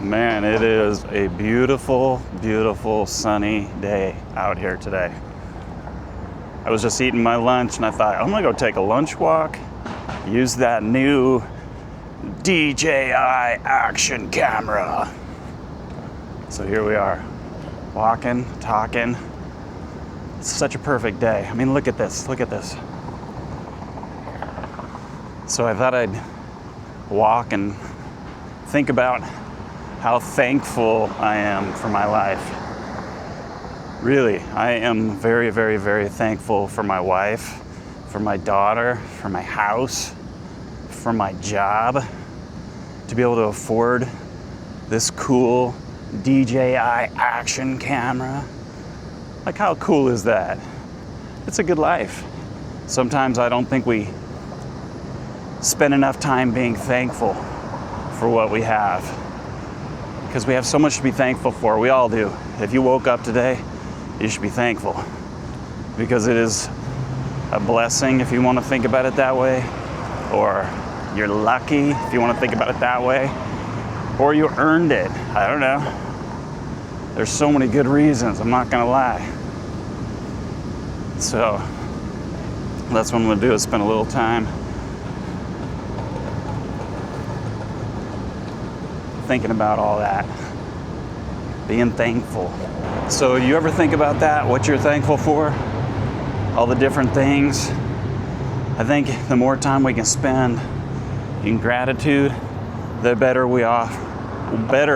Man, it is a beautiful, beautiful sunny day out here today. I was just eating my lunch and I thought, I'm gonna go take a lunch walk, use that new DJI Action camera. So here we are, walking, talking. It's such a perfect day. I mean, look at this, look at this. So I thought I'd walk and think about how thankful I am for my life. Really, I am very, very, very thankful for my wife, for my daughter, for my house, for my job, to be able to afford this cool DJI Action camera. Like, how cool is that? It's a good life. Sometimes I don't think we spend enough time being thankful for what we have, because we have so much to be thankful for. We all do. If you woke up today, you should be thankful, because it is a blessing if you want to think about it that way, or you're lucky if you want to think about it that way, or you earned it. I don't know. There's so many good reasons, I'm not gonna lie. So that's what I'm gonna do, is spend a little time thinking about all that, being thankful. So you ever think about that, what you're thankful for, all the different things? I think the more time we can spend in gratitude, the better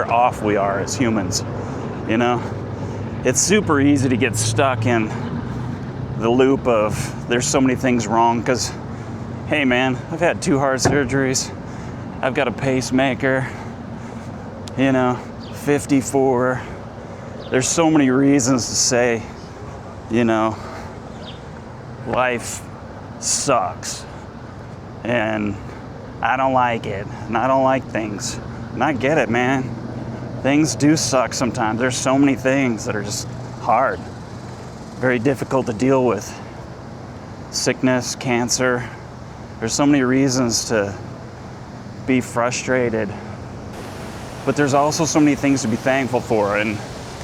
off we are as humans. You know, it's super easy to get stuck in the loop of there's so many things wrong, because hey man, I've had 2 heart surgeries, I've got a pacemaker, 54. There's so many reasons to say, life sucks and I don't like it and I don't like things. And I get it, man. Things do suck sometimes. There's so many things that are just hard, very difficult to deal with. Sickness, cancer. There's so many reasons to be frustrated. But there's also so many things to be thankful for. And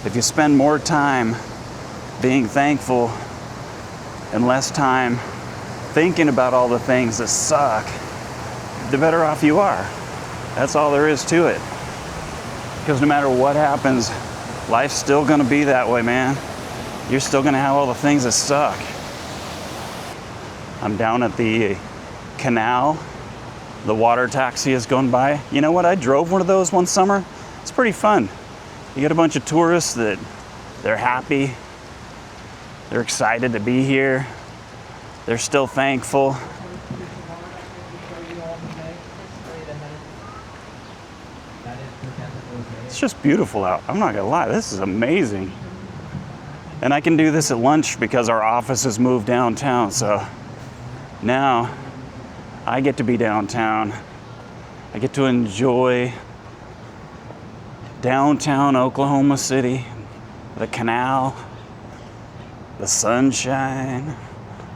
if you spend more time being thankful and less time thinking about all the things that suck, the better off you are. That's all there is to it. Because no matter what happens, life's still gonna be that way, man. You're still gonna have all the things that suck. I'm down at the canal. The water taxi is going by. You know what? I drove one of those one summer. It's pretty fun. You get a bunch of tourists that they're happy. They're excited to be here. They're still thankful. It's just beautiful out. I'm not gonna lie, this is amazing. And I can do this at lunch because our office has moved downtown. So now I get to be downtown. I get to enjoy downtown Oklahoma City, the canal, the sunshine,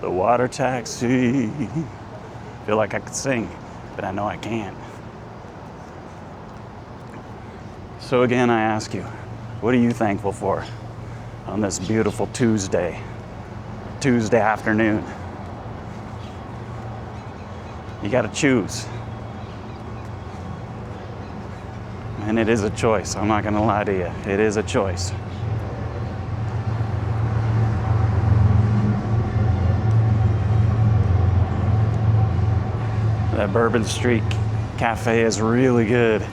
the water taxi. I feel like I could sing, but I know I can't. So again, I ask you, what are you thankful for on this beautiful Tuesday afternoon? You gotta choose. And it is a choice. I'm not gonna lie to you. It is a choice. That Bourbon Street Cafe is really good.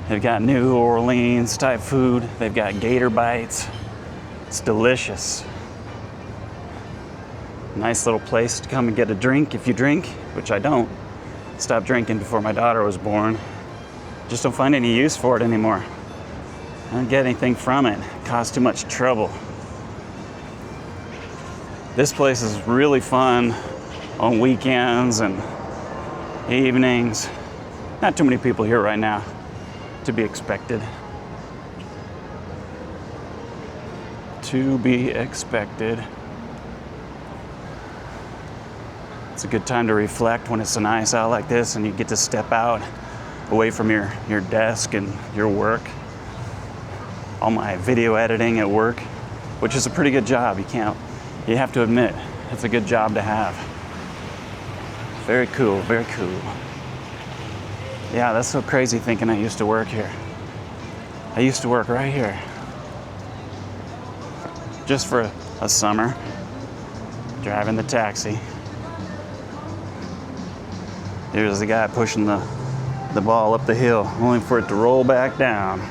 They've got New Orleans type food. They've got gator bites. It's delicious. Nice little place to come and get a drink if you drink, which I don't. Stopped drinking before my daughter was born. Just don't find any use for it anymore. I don't get anything from it. It costs too much trouble. This place is really fun on weekends and evenings. Not too many people here right now, to be expected. To be expected. It's a good time to reflect when it's nice out like this and you get to step out away from your desk and your work. All my video editing at work, which is a pretty good job. You have to admit, it's a good job to have. Very cool, very cool. Yeah, that's so crazy thinking I used to work here. I used to work right here. Just for a summer, driving the taxi. There's the guy pushing the ball up the hill, only for it to roll back down.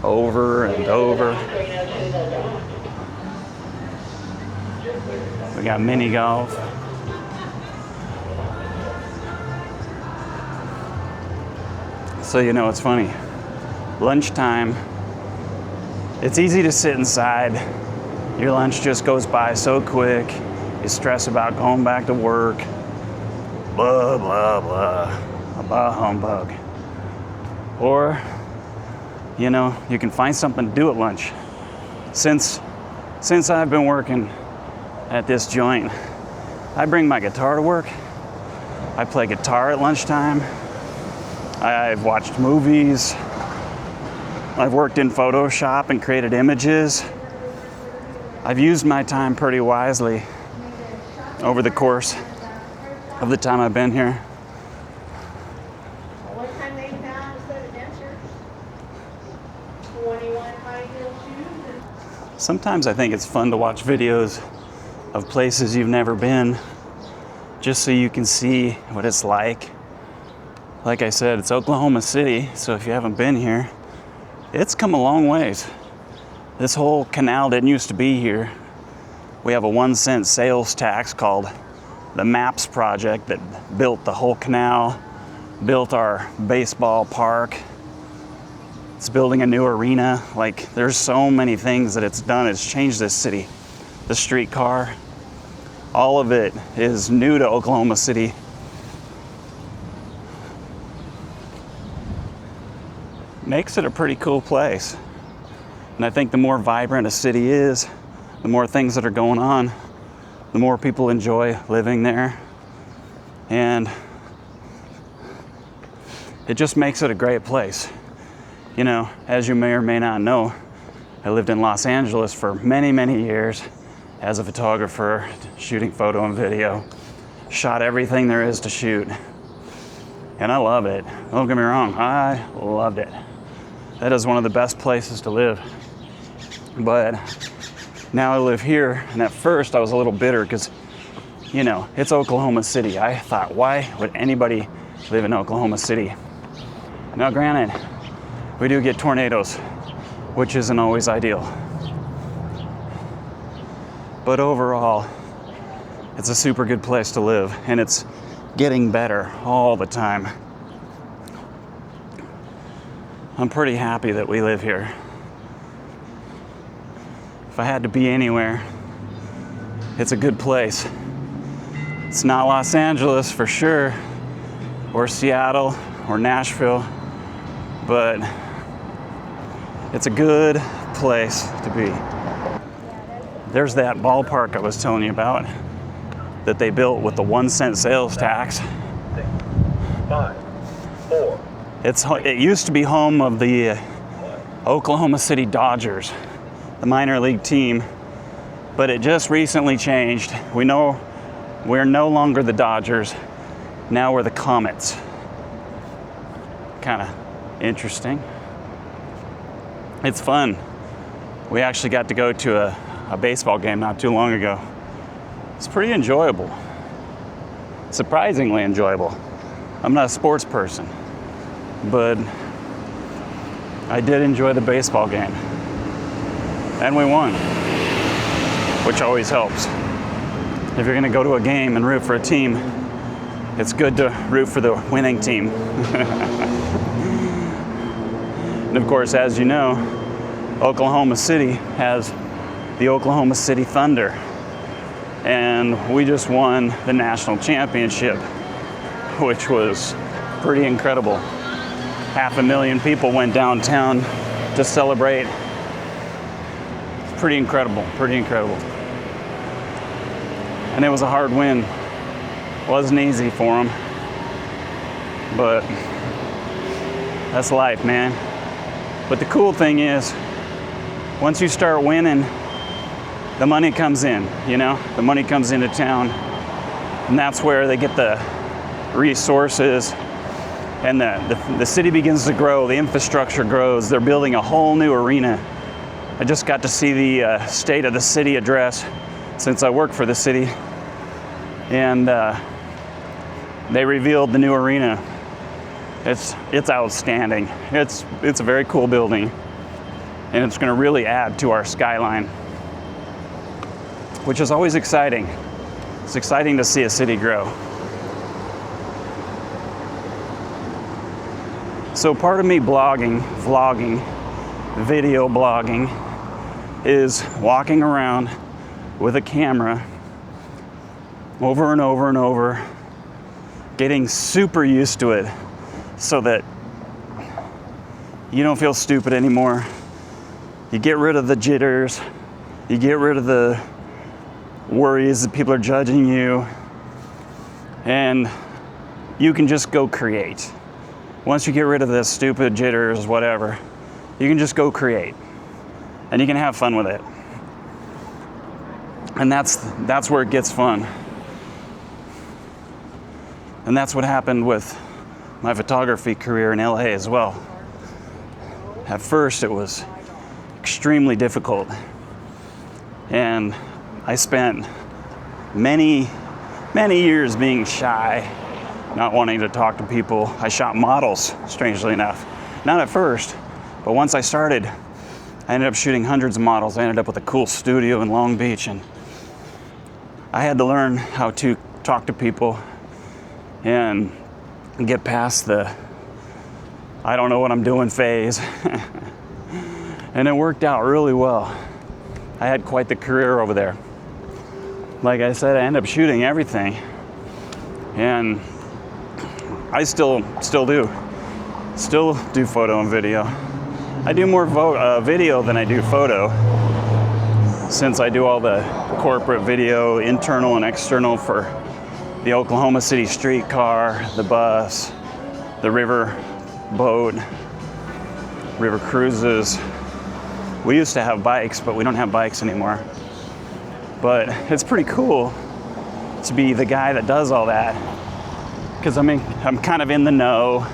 Over and over. We got mini golf. So you know, it's funny. Lunchtime, it's easy to sit inside. Your lunch just goes by so quick. You stress about going back to work. Blah, blah, blah. Bah humbug. Or, you know, you can find something to do at lunch. Since I've been working at this joint, I bring my guitar to work. I play guitar at lunchtime. I've watched movies. I've worked in Photoshop and created images. I've used my time pretty wisely over the course of the time I've been here. What time they found a set of dentures? 21 high heel shoes. Sometimes I think it's fun to watch videos of places you've never been, just so you can see what it's like. Like I said, it's Oklahoma City, so if you haven't been here, it's come a long ways. This whole canal didn't used to be here. We have a 1-cent sales tax called the MAPS project that built the whole canal, built our baseball park. It's building a new arena. Like, there's so many things that it's done. It's changed this city. The streetcar, all of it is new to Oklahoma City. Makes it a pretty cool place. And I think the more vibrant a city is, the more things that are going on, the more people enjoy living there. And it just makes it a great place. You know, as you may or may not know, I lived in Los Angeles for many, many years as a photographer, shooting photo and video. Shot everything there is to shoot. And I love it. Don't get me wrong, I loved it. That is one of the best places to live. But now I live here, and at first I was a little bitter because, you know, it's Oklahoma City. I thought, why would anybody live in Oklahoma City? Now, granted, we do get tornadoes, which isn't always ideal. But overall, it's a super good place to live, and it's getting better all the time. I'm pretty happy that we live here. If I had to be anywhere, it's a good place. It's not Los Angeles for sure, or Seattle, or Nashville, but it's a good place to be. There's that ballpark I was telling you about that they built with the 1-cent sales tax. 6, 5, 4. It used to be home of the Oklahoma City Dodgers, the minor league team, but it just recently changed. We're no longer the Dodgers. Now we're the Comets. Kind of interesting. It's fun. We actually got to go to a baseball game not too long ago. It's pretty enjoyable. Surprisingly enjoyable. I'm not a sports person, but I did enjoy the baseball game. And we won, which always helps. If you're gonna go to a game and root for a team, it's good to root for the winning team. And of course, as you know, Oklahoma City has the Oklahoma City Thunder. And we just won the national championship, which was pretty incredible. 500,000 people went downtown to celebrate. Pretty incredible, pretty incredible. And it was a hard win. Wasn't easy for them, but That's life, man. But the cool thing is, once you start winning, the money comes in, you know? The money comes into town, and that's where they get the resources, and the city begins to grow, the infrastructure grows. They're building a whole new arena. I just got to see the State of the City address since I work for the city, and they revealed the new arena. It's outstanding. It's a very cool building, and it's going to really add to our skyline, which is always exciting. It's exciting to see a city grow. So part of me vlogging, video blogging, is walking around with a camera over and over and over, getting super used to it so that you don't feel stupid anymore. You get rid of the jitters, you get rid of the worries that people are judging you, and you can just go create. Once you get rid of the stupid jitters, whatever, you can just go create, and you can have fun with it. And that's where it gets fun. And that's what happened with my photography career in LA as well. At first, it was extremely difficult, and I spent many years being shy, not wanting to talk to people. I shot models, strangely enough. Not at first, but once I started, I ended up shooting hundreds of models. I ended up with a cool studio in Long Beach, and I had to learn how to talk to people and get past the I don't know what I'm doing phase. And it worked out really well. I had quite the career over there. Like I said, I ended up shooting everything, and I still do photo and video. I do more video than I do photo, since I do all the corporate video, internal and external, for the Oklahoma City streetcar, the bus, the river boat, river cruises. We used to have bikes, but we don't have bikes anymore. But it's pretty cool to be the guy that does all that, because I'm kind of in the know.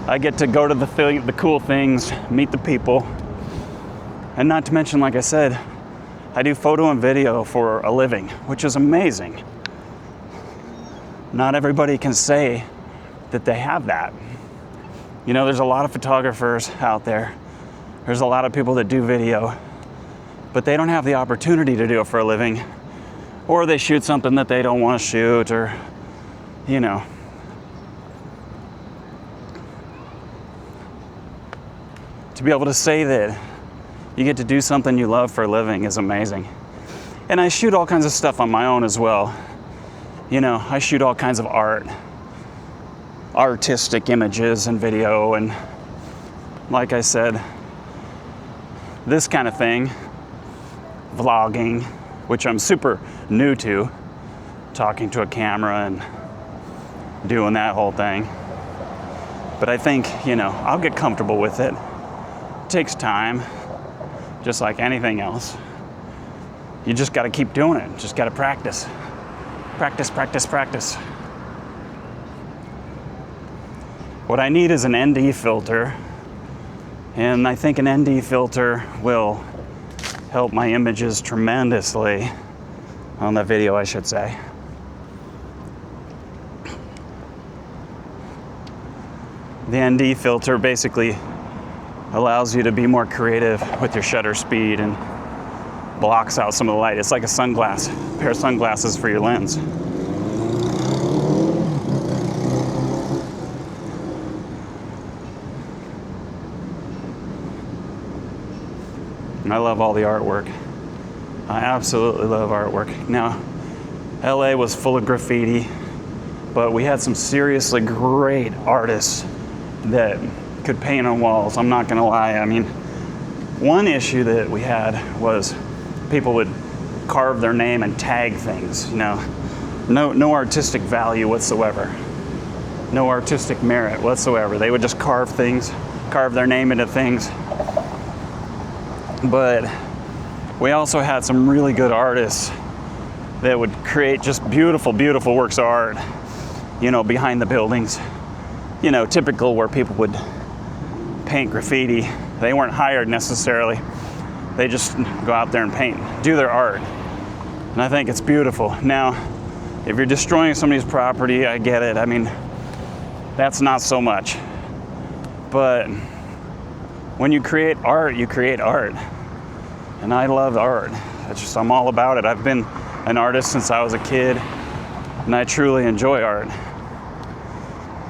I get to go to the cool things, meet the people, and not to mention, like I said, I do photo and video for a living, which is amazing. Not everybody can say that they have that. You know, there's a lot of photographers out there. There's a lot of people that do video, but they don't have the opportunity to do it for a living, or they shoot something that they don't want to shoot, or, you know. To be able to say that you get to do something you love for a living is amazing. And I shoot all kinds of stuff on my own as well. You know, I shoot all kinds of artistic images and video, and like I said, this kind of thing, vlogging, which I'm super new to, talking to a camera and doing that whole thing. But I think, you know, I'll get comfortable with it. It takes time, just like anything else. You just got to keep doing it. Just got to practice. Practice. What I need is an ND filter, and I think an ND filter will help my images tremendously, on the video I should say. The ND filter basically allows you to be more creative with your shutter speed and blocks out some of the light. It's like a pair of sunglasses for your lens. I love all the artwork. I absolutely love artwork. Now, LA was full of graffiti, but we had some seriously great artists that could paint on walls. I'm not gonna lie. I mean, one issue that we had was people would carve their name and tag things, you know. No artistic value whatsoever. no artistic merit whatsoever. They would just carve things, carve their name into things. But we also had some really good artists that would create just beautiful, beautiful works of art, you know, behind the buildings. You know, typical where people would paint graffiti. They weren't hired necessarily. They just go out there and paint, do their art. And I think it's beautiful. Now, if you're destroying somebody's property, I get it. I mean, that's not so much. But when you create art, you create art. And I love art. I'm all about it. I've been an artist since I was a kid, and I truly enjoy art.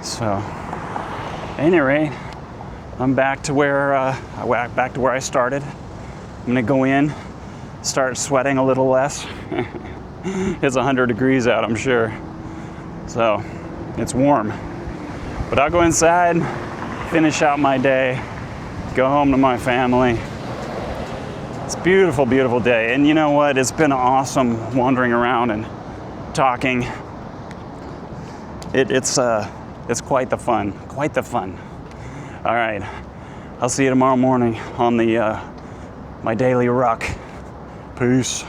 So, at any rate, I'm back to where I started. I'm gonna go in, start sweating a little less. It's 100 degrees out, I'm sure. So, it's warm. But I'll go inside, finish out my day, go home to my family. It's a beautiful, beautiful day. And you know what? It's been awesome wandering around and talking. It's quite the fun, quite the fun. All right, I'll see you tomorrow morning on the my daily ruck. Peace.